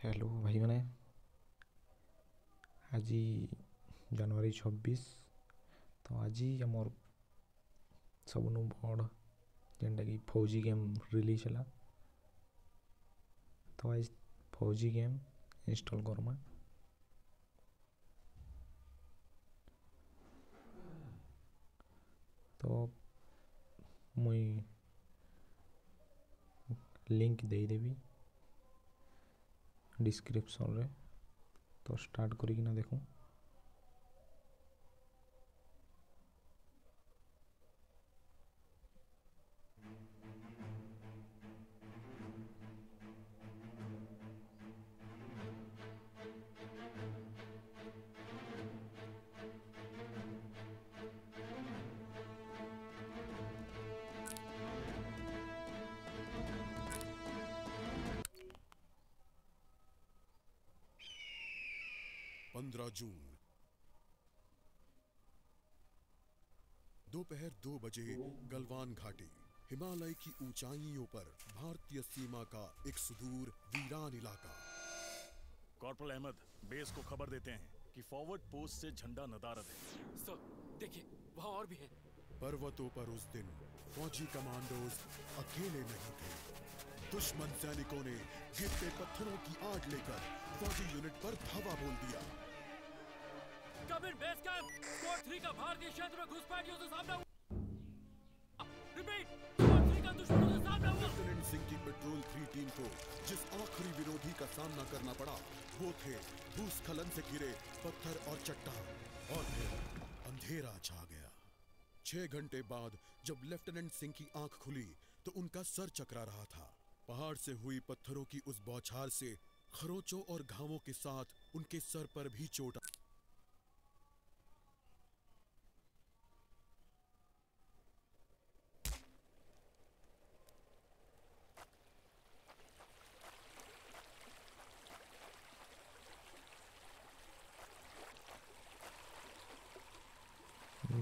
Hello भाई मैंने आज जनवरी 26 तो आज आमर सबनु बड़ जेनटा कि फौजी गेम रिलीज है तो आज फौजी गेम इंस्टॉल करमा। तो मुई लिंक देदेवी डिस्क्रिप्शन रे। तो स्टार्ट करिकिना देखूँ। जून दोपहर 2 बजे गलवान घाटी हिमालय की ऊंचाइयों पर भारतीय सीमा का एक सुदूर वीरान इलाका। कॉर्पोरल अहमद, बेस को खबर देते हैं कि फॉरवर्ड पोस्ट से झंडा नदारद है। सर देखिए वहाँ और भी है। पर्वतों पर उस दिन फौजी कमांडोज अकेले नहीं थे। दुश्मन सैनिकों ने गिरते पत्थरों की आग लेकर फौजी यूनिट पर धावा बोल दिया। कमिंग बेस कैंप, स्क्वाड 3 का भारतीय क्षेत्र में घुसपैठियों से सामना हुआ। रिपीट, स्क्वाड 3 का दुश्मनों से सामना हुआ। लेफ्टिनेंट सिंह की पेट्रोल 3 टीम को जिस आखिरी विरोधी का सामना करना पड़ा वो थे भूस्खलन से घिरे पत्थर और चट्टान। और फिर अंधेरा छा गया। 6 घंटे बाद जब लेफ्टिनेंट सिंह की आंख खुली तो उनका सर चकरा रहा था। पहाड़ से हुई पत्थरों की उस बौछार से खरोचों और घावों के साथ उनके सर पर भी चोट।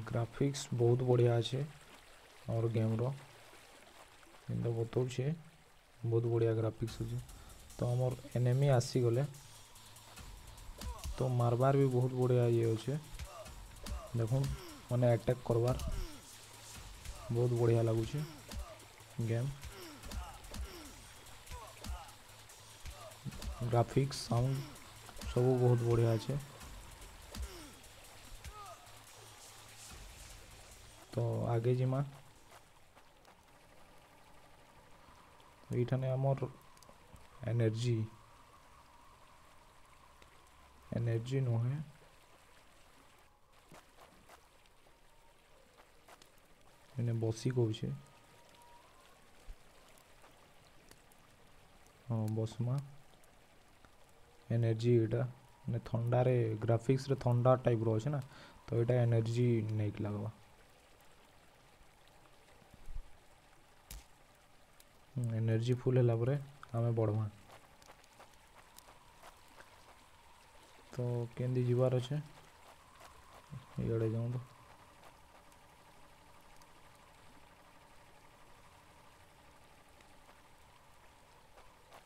ग्राफिक्स बहुत बढ़िया अच्छे और गेम रो बताऊँ बहुत बढ़िया ग्राफिक्स अच्छे। तो आमर एनिमी आसी गले तो मारबार भी बहुत बढ़िया ये अच्छे। देखो मैंने अटैक करवार बहुत बढ़िया लगुच गेम। ग्राफिक्स साउंड सब बहुत बढ़िया अच्छे। तो आगे जिमा ये आमर एनर्जी नुहे बसी कौन हाँ बसमा एनर्जी यहाँ थंडारे ग्राफिक्स रे थंडा टाइप रो ना तो यहाँ एनर्जी नहीं लगवा। एनर्जी फुल है पर आम बढ़वा। तो केंदी जीवार अच्छे इे जाऊँ तो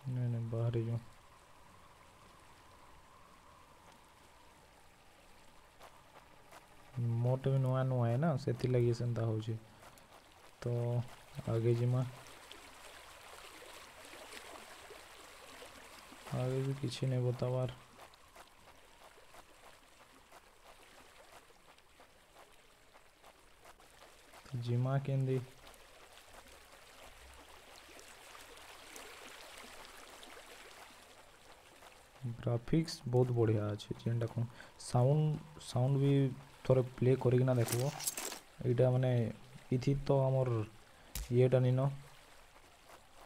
नहीं बाहर जाऊँ। मोटे भी नुआ नुआ है ना से लगी सेंता हो। तो आगे जिमा आगे भी किसी नहीं बतावार। जिमा केंदी ग्राफिक्स बहुत बढ़िया अच्छे जेनटा कौन साउंड भी थोड़े प्ले करना देखो। यहाँ माने इथि तो आमर येटा नीन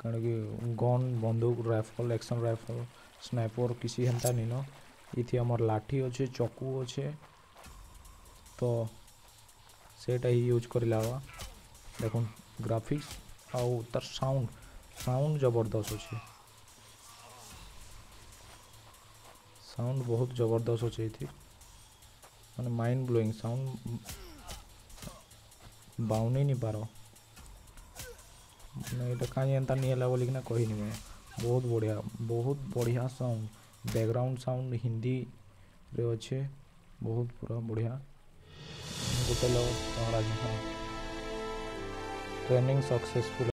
कारण कि गन बंदूक राइफल एक्शन राइफल स्नाइपर किसी हेन्ता नीन। इथि आमर लाठी अच्छे चक्कू अच्छे तो सेटा ही यूज कर लावा। देखो ग्राफिक्स आउ तार साउंड जबरदस्त अच्छे। साउंड बहुत जबरदस्त अच्छे ये माने माइंड ब्लोइंग साउंड बाउनी नहीं पार। ये कहीं एंता नहीं है बोलिकिना कहनी मैं बहुत बढ़िया साउंड बैकग्राउंड साउंड हिंदी रे अच्छे बहुत पूरा बढ़िया गोटे लोग ट्रेनिंग सक्सेसफुल